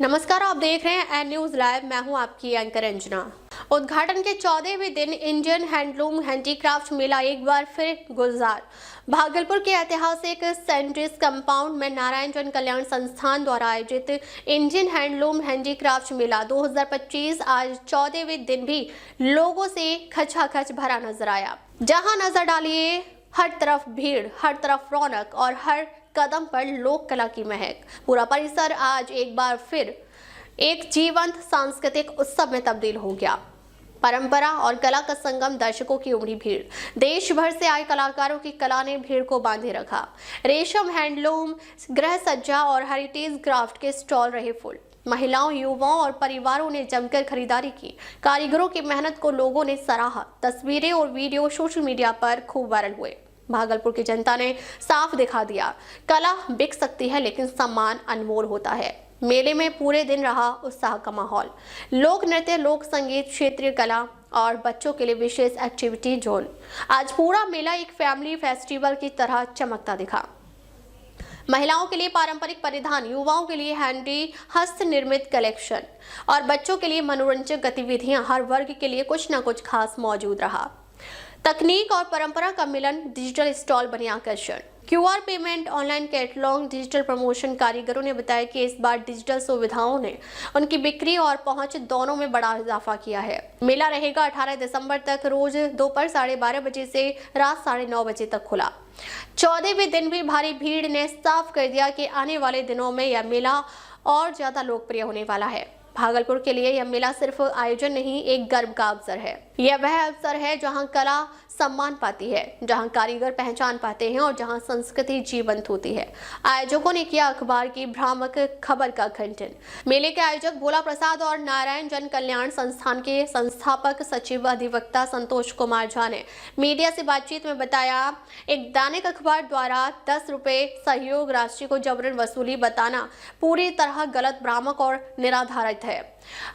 नमस्कार, आप देख रहे हैं एन न्यूज लाइव। मैं हूं आपकी एंकर अंजना। उद्घाटन के 14वें दिन इंडियन हैंडलूम हैंडीक्राफ्ट मेला एक बार फिर गुलजार। भागलपुर के ऐतिहासिक सेंट्रिस कंपाउंड में नारायण जन कल्याण संस्थान द्वारा आयोजित इंडियन हैंडलूम हैंडीक्राफ्ट मेला 2025 आज 14वें दिन भी लोगों से खचाखच भरा नजर आया। जहां नजर डालिए, हर तरफ भीड़, हर तरफ रौनक और हर कदम पर लोक कला की महक। पूरा परिसर आज एक बार फिर एक जीवंत सांस्कृतिक उत्सव में तब्दील हो गया। परंपरा और कला का संगम, दर्शकों की उमड़ी भीड़, देश भर से आए कलाकारों की कला ने भीड़ को बांधे रखा। रेशम, हैंडलूम, गृह सज्जा और हेरिटेज क्राफ्ट के स्टॉल रहे फुल। महिलाओं, युवाओं और परिवारों ने जमकर खरीदारी की। कारीगरों की मेहनत को लोगों ने सराहा। तस्वीरें और वीडियो सोशल मीडिया पर खूब वायरल हुए। भागलपुर की जनता ने साफ दिखा दिया, कला बिक सकती है लेकिन सम्मान अनमोल होता है। मेले में पूरे दिन रहा उत्साह का माहौल। लोक नृत्य, लोक संगीत, क्षेत्रीय कला और बच्चों के लिए विशेष एक्टिविटी जोन। आज पूरा मेला एक फैमिली फेस्टिवल की तरह चमकता दिखा। महिलाओं के लिए पारंपरिक परिधान, युवाओं के लिए हैंडी हस्त निर्मित कलेक्शन और बच्चों के लिए मनोरंजक गतिविधियां, हर वर्ग के लिए कुछ न कुछ खास मौजूद रहा। तकनीक और परंपरा का मिलन, डिजिटल स्टॉल बने आकर्षण। QR payment, online catalogue, digital promotion. कारीगरों ने बताया कि इस बार डिजिटल सुविधाओं ने उनकी बिक्री और पहुंच दोनों में बड़ा इजाफा किया है। मेला रहेगा 18 दिसंबर तक, रोज दोपहर 12:30 बजे से रात 9:30 बजे तक खुला। 14वें दिन भी भारी भीड़ ने साफ कर दिया कि आने वाले दिनों में यह मेला और ज्यादा लोकप्रिय होने वाला है। भागलपुर के लिए यह मेला सिर्फ आयोजन नहीं, एक गर्व का अवसर है। यह वह अवसर है जहां कला सम्मान पाती है, जहां कारीगर पहचान पाते हैं और जहां संस्कृति जीवंत होती है। आयोजकों ने किया अखबार की भ्रामक खबर का खंडन। मेले के आयोजक भोला प्रसाद और नारायण जन कल्याण संस्थान के संस्थापक सचिव अधिवक्ता संतोष कुमार झा ने मीडिया से बातचीत में बताया, एक दैनिक अखबार द्वारा 10 रुपए सहयोग राशि को जबरन वसूली बताना पूरी तरह गलत, भ्रामक और निराधारित है।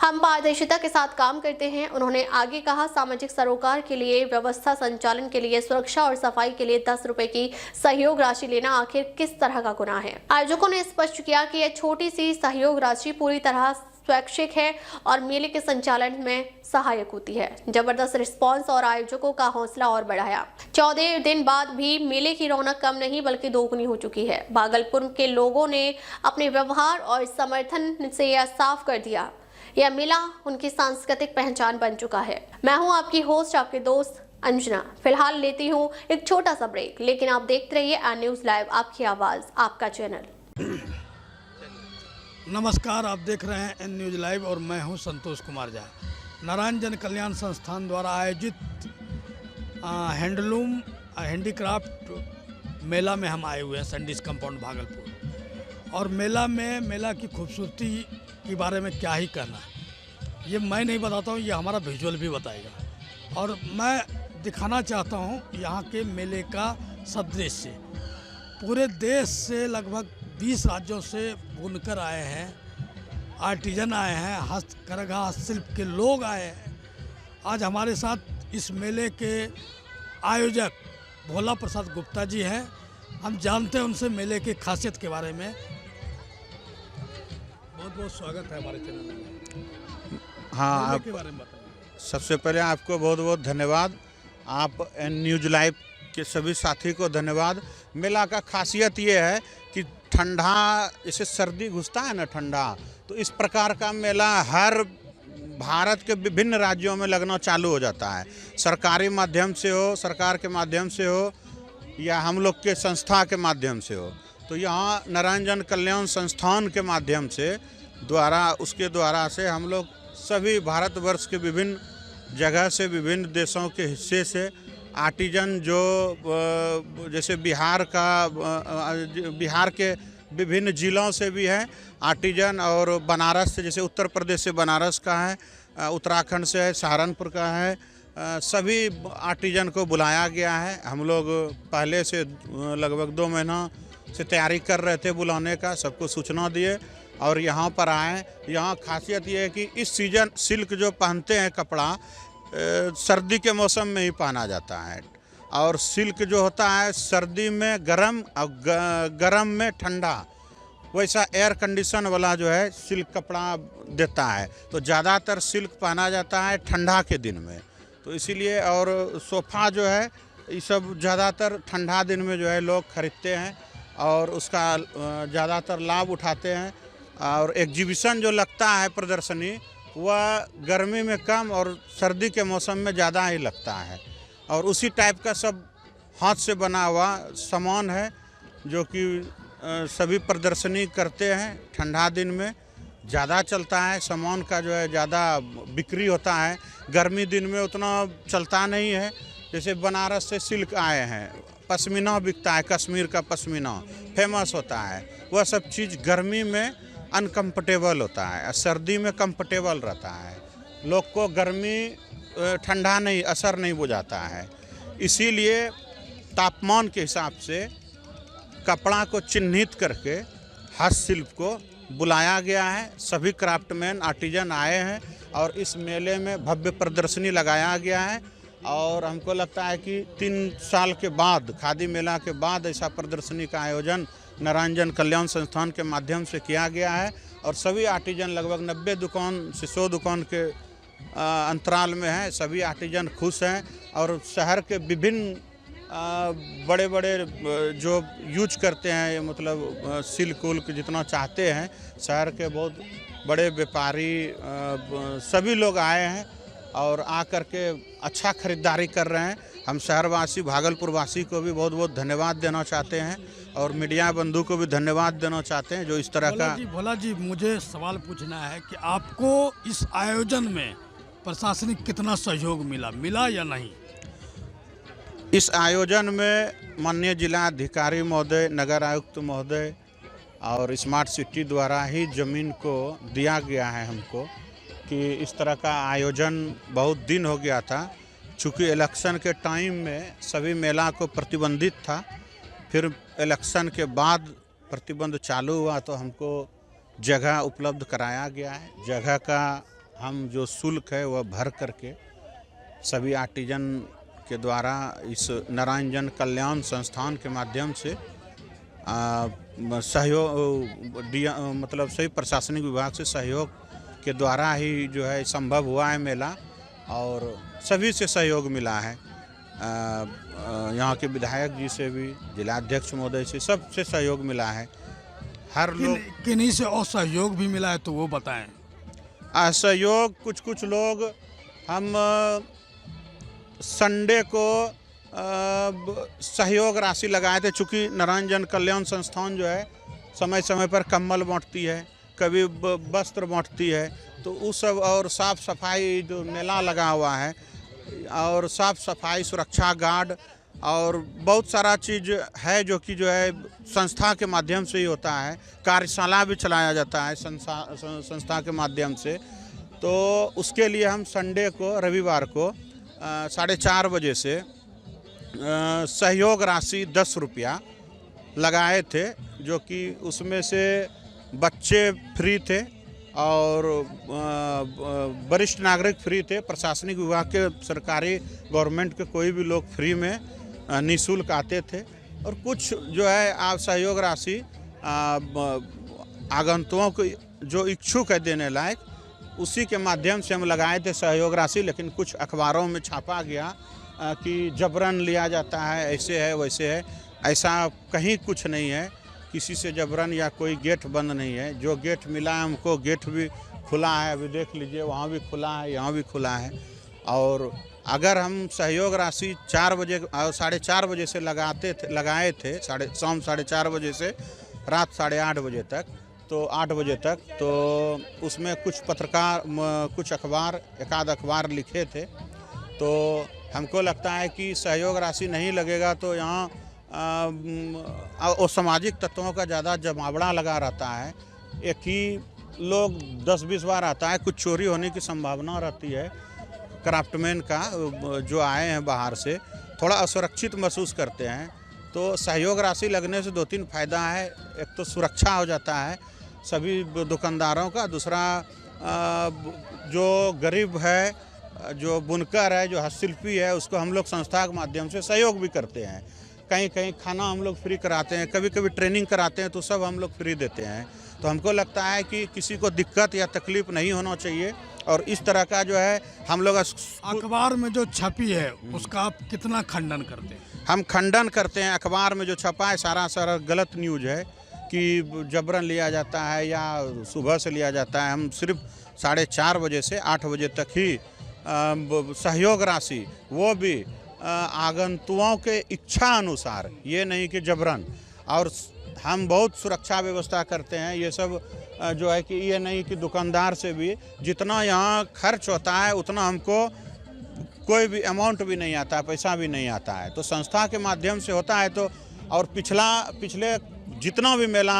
हम पारदर्शिता के साथ काम करते हैं। उन्होंने आगे कहा, सामाजिक सरोकार के लिए, व्यवस्था संचालन के लिए, सुरक्षा और सफाई के लिए 10 रुपए की सहयोग राशि लेना आखिर किस तरह का गुनाह है। आयोजकों ने स्पष्ट किया कि यह छोटी सी सहयोग राशि पूरी तरह स्वैच्छिक है और मेले के संचालन में सहायक होती है। जबरदस्त रिस्पांस और आयोजकों का हौसला और बढ़ाया। 14 दिन बाद भी मेले की रौनक कम नहीं बल्कि दोगुनी हो चुकी है। भागलपुर के लोगों ने अपने व्यवहार और समर्थन से यह साफ कर दिया, यह मेला उनकी सांस्कृतिक पहचान बन चुका है। मैं हूं आपकी होस्ट, आपके दोस्त अंजना। फिलहाल लेती हूं एक छोटा सा ब्रेक, लेकिन आप देखते रहिए एन न्यूज लाइव, आपकी आवाज, आपका चैनल। नमस्कार, आप देख रहे हैं एन न्यूज लाइव और मैं हूं संतोष कुमार झा। नारायण जन कल्याण संस्थान द्वारा आयोजित हैंडलूम हैंडीक्राफ्ट मेला में हम आए हुए हैं, सेंट्रिस कंपाउंड भागलपुर। और मेला की खूबसूरती के बारे में क्या ही कहना है, ये मैं नहीं बताता हूँ, ये हमारा विजुअल भी बताएगा। और मैं दिखाना चाहता हूँ यहाँ के मेले का सदृश्य। पूरे देश से लगभग 20 राज्यों से बुनकर आए हैं, आर्टिजन आए हैं, हस्तकरघा हस्तशिल्प के लोग आए हैं। आज हमारे साथ इस मेले के आयोजक भोला प्रसाद गुप्ता जी हैं। हम जानते हैं उनसे मेले की खासियत के बारे में। बहुत बहुत स्वागत है हमारे चैनल में। हाँ, मेले के बारे में बताइए। सबसे पहले आपको बहुत बहुत धन्यवाद। आप एन न्यूज लाइव के सभी साथी को धन्यवाद। मेला का खासियत ये है कि ठंडा, इसे सर्दी घुसता है ना ठंडा, तो इस प्रकार का मेला हर भारत के विभिन्न राज्यों में लगना चालू हो जाता है। सरकारी माध्यम से हो, सरकार के माध्यम से हो या हम लोग के संस्था के माध्यम से हो। तो यहाँ नारायण जन कल्याण संस्थान के माध्यम से उसके द्वारा से हम लोग सभी भारतवर्ष के विभिन्न जगह से, विभिन्न देशों के हिस्से से आर्टिजन, जो जैसे बिहार के विभिन्न जिलों से भी हैं आर्टिजन, और बनारस से, जैसे उत्तर प्रदेश से बनारस का है, उत्तराखंड से है, सहारनपुर का है, सभी आर्टिजन को बुलाया गया है। हम लोग पहले से लगभग 2 महीना से तैयारी कर रहे थे बुलाने का, सबको सूचना दिए और यहाँ पर आए। यहाँ खासियत ये है कि इस सीजन सिल्क जो पहनते हैं कपड़ा, सर्दी के मौसम में ही पहना जाता है। और सिल्क जो होता है सर्दी में गर्म और गर्म में ठंडा, वैसा एयर कंडीशन वाला जो है सिल्क कपड़ा देता है। तो ज़्यादातर सिल्क पहना जाता है ठंडा के दिन में, तो इसीलिए। और सोफ़ा जो है ये सब ज़्यादातर ठंडा दिन में जो है लोग खरीदते हैं और उसका ज़्यादातर लाभ उठाते हैं। और एग्जीबिशन जो लगता है प्रदर्शनी, वह गर्मी में कम और सर्दी के मौसम में ज़्यादा ही लगता है। और उसी टाइप का सब हाथ से बना हुआ सामान है जो कि सभी प्रदर्शनी करते हैं। ठंडा दिन में ज़्यादा चलता है, सामान का जो है ज़्यादा बिक्री होता है। गर्मी दिन में उतना चलता नहीं है। जैसे बनारस से सिल्क आए हैं, पश्मीना बिकता है, कश्मीर का पश्मीना फेमस होता है। वह सब चीज़ गर्मी में अनकम्फर्टेबल होता है, सर्दी में कंफर्टेबल रहता है। लोग को गर्मी ठंडा नहीं असर नहीं बुझाता है। इसीलिए तापमान के हिसाब से कपड़ा को चिन्हित करके हस्तशिल्प को बुलाया गया है। सभी क्राफ्टमैन आर्टिजन आए हैं और इस मेले में भव्य प्रदर्शनी लगाया गया है। और हमको लगता है कि 3 साल के बाद, खादी मेला के बाद, ऐसा प्रदर्शनी का आयोजन नारायण जन कल्याण संस्थान के माध्यम से किया गया है। और सभी आर्टिजन, लगभग 90 दुकान से 100 दुकान के अंतराल में है। सभी आर्टिजन खुश हैं और शहर के विभिन्न बड़े बड़े जो यूज करते हैं, मतलब सिल्क उल्क जितना चाहते हैं, शहर के बहुत बड़े व्यापारी सभी लोग आए हैं और आकर के अच्छा खरीदारी कर रहे हैं। हम शहरवासी भागलपुर वासी को भी बहुत बहुत धन्यवाद देना चाहते हैं और मीडिया बंधु को भी धन्यवाद देना चाहते हैं जो इस तरह का। भोला जी, मुझे सवाल पूछना है कि आपको इस आयोजन में प्रशासनिक कितना सहयोग मिला या नहीं? इस आयोजन में माननीय जिलाधिकारी महोदय, नगर आयुक्त महोदय और स्मार्ट सिटी द्वारा ही ज़मीन को दिया गया है हमको कि इस तरह का आयोजन बहुत दिन हो गया था। चूँकि इलेक्शन के टाइम में सभी मेला को प्रतिबंधित था, फिर इलेक्शन के बाद प्रतिबंध चालू हुआ तो हमको जगह उपलब्ध कराया गया है। जगह का हम जो शुल्क है वह भर करके सभी आर्टिजन के द्वारा इस नारायण जन कल्याण संस्थान के माध्यम से सहयोग मतलब सही प्रशासनिक विभाग से सहयोग के द्वारा ही जो है संभव हुआ है मेला। और सभी से सहयोग मिला है, यहाँ के विधायक जी से भी, जिलाध्यक्ष महोदय से, सबसे सहयोग मिला है। हर लोग किन्हीं से और सहयोग भी मिला है तो वो बताएं। असहयोग कुछ लोग, हम संडे को सहयोग राशि लगाए थे। चूँकि नारायण जन कल्याण संस्थान जो है समय समय पर कंबल बांटती है, कभी वस्त्र बांटती है, तो उस सब और साफ़ सफाई जो मेला लगा हुआ है और साफ़ सफाई, सुरक्षा गार्ड और बहुत सारा चीज़ है जो कि जो है संस्था के माध्यम से ही होता है। कार्यशाला भी चलाया जाता है संस्था के माध्यम से। तो उसके लिए हम संडे को, रविवार को 4:30 बजे से सहयोग राशि 10 रुपया लगाए थे, जो कि उसमें से बच्चे फ्री थे और वरिष्ठ नागरिक फ्री थे। प्रशासनिक विभाग के, सरकारी गवर्नमेंट के कोई भी लोग फ्री में निःशुल्क आते थे। और कुछ जो है आप सहयोग राशि आगंतुकों को जो इच्छुक है देने लायक, उसी के माध्यम से हम लगाए थे सहयोग राशि। लेकिन कुछ अखबारों में छापा गया कि जबरन लिया जाता है, ऐसे है वैसे है। ऐसा कहीं कुछ नहीं है, किसी से जबरन या कोई गेट बंद नहीं है। जो गेट मिला है हमको, गेट भी खुला है, अभी देख लीजिए, वहाँ भी खुला है, यहाँ भी खुला है। और अगर हम सहयोग राशि 4 बजे और 4:30 बजे से लगाए थे, शाम 4:30 बजे से रात 8:30 बजे तक, तो 8 बजे तक, तो उसमें कुछ पत्रकार, कुछ अखबार, एकाध अखबार लिखे थे। तो हमको लगता है कि सहयोग राशि नहीं लगेगा तो यहाँ और सामाजिक तत्वों का ज़्यादा जमावड़ा लगा रहता है। एक ही लोग 10-20 बार आता है, कुछ चोरी होने की संभावना रहती है। क्राफ्टमैन का जो आए हैं बाहर से, थोड़ा असुरक्षित महसूस करते हैं। तो सहयोग राशि लगने से 2-3 फ़ायदा है। एक तो सुरक्षा हो जाता है सभी दुकानदारों का, दूसरा जो गरीब है, जो बुनकर है, जो हस्तशिल्पी है, उसको हम लोग संस्था के माध्यम से सहयोग भी करते हैं। कहीं कहीं खाना हम लोग फ्री कराते हैं, कभी कभी ट्रेनिंग कराते हैं तो सब हम लोग फ्री देते हैं। तो हमको लगता है कि किसी को दिक्कत या तकलीफ नहीं होना चाहिए। और इस तरह का जो है हम लोग अखबार में जो छपी है उसका आप कितना खंडन करते हैं? हम खंडन करते हैं। अखबार में जो छपा है सारा गलत न्यूज़ है कि जबरन लिया जाता है या सुबह से लिया जाता है। हम सिर्फ 4:30 बजे से 8 बजे तक ही सहयोग राशि, वो भी आगंतुओं के इच्छा अनुसार, ये नहीं कि जबरन। और हम बहुत सुरक्षा व्यवस्था करते हैं। ये सब जो है कि ये नहीं कि दुकानदार से भी जितना यहाँ खर्च होता है उतना हमको कोई भी अमाउंट भी नहीं आता, पैसा भी नहीं आता है। तो संस्था के माध्यम से होता है। तो और पिछले जितना भी मेला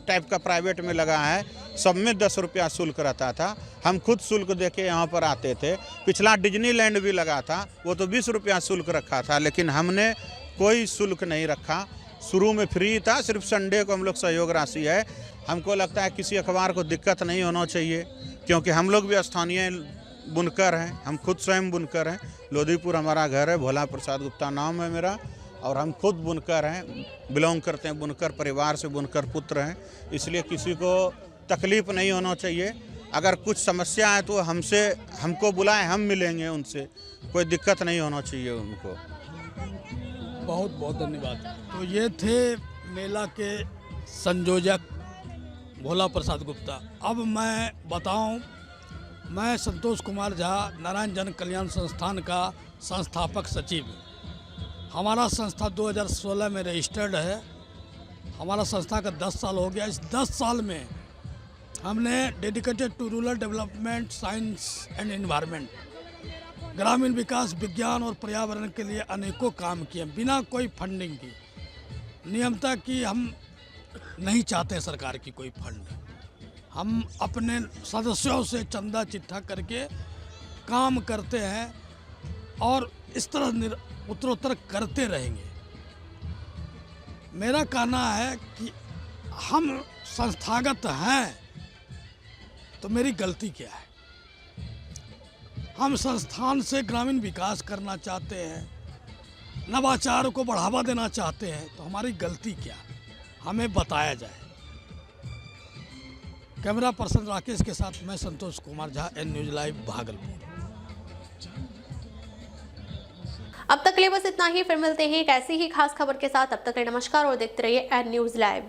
टाइप का प्राइवेट में लगा है सब में 10 रुपया शुल्क रहता था। हम खुद शुल्क दे के यहाँ पर आते थे। पिछला डिज्नीलैंड भी लगा था, वो तो 20 रुपया शुल्क रखा था, लेकिन हमने कोई शुल्क नहीं रखा। शुरू में फ्री था, सिर्फ संडे को हम लोग सहयोग राशि है। हमको लगता है किसी अखबार को दिक्कत नहीं होना चाहिए, क्योंकि हम लोग भी स्थानीय बुनकर हैं। हम खुद स्वयं बुनकर हैं। लोधीपुर हमारा घर है, भोला प्रसाद गुप्ता नाम है मेरा, और हम खुद बुनकर हैं, बिलोंग करते हैं बुनकर परिवार से, बुनकर पुत्र हैं। इसलिए किसी को तकलीफ़ नहीं होना चाहिए। अगर कुछ समस्या है तो हमको बुलाएं, हम मिलेंगे उनसे। कोई दिक्कत नहीं होना चाहिए उनको। बहुत बहुत धन्यवाद। तो ये थे मेला के संयोजक भोला प्रसाद गुप्ता। अब मैं बताऊं, मैं संतोष कुमार झा, नारायण जन कल्याण संस्थान का संस्थापक सचिव। हमारा संस्था 2016 में रजिस्टर्ड है। हमारा संस्था का 10 साल हो गया। इस 10 साल में हमने dedicated to rural development, science and environment, ग्रामीण विकास, विज्ञान और पर्यावरण के लिए अनेकों काम किए बिना कोई फंडिंग की। नियमता की हम नहीं चाहते सरकार की कोई फंड। हम अपने सदस्यों से चंदा चिट्ठा करके काम करते हैं और इस तरह उत्तरोत्तर करते रहेंगे। मेरा कहना है कि हम संस्थागत हैं तो मेरी गलती क्या है? हम संस्थान से ग्रामीण विकास करना चाहते हैं, नवाचार को बढ़ावा देना चाहते हैं, तो हमारी गलती क्या है? हमें बताया जाए। कैमरा पर्सन राकेश के साथ मैं Santosh Kumar Jha, N news live, Bhagalpur. अब तक के लिए बस इतना ही। फिर मिलते हैं एक ऐसी ही खास खबर के साथ। अब तक के लिए नमस्कार और देखते रहिए एन न्यूज़ लाइव।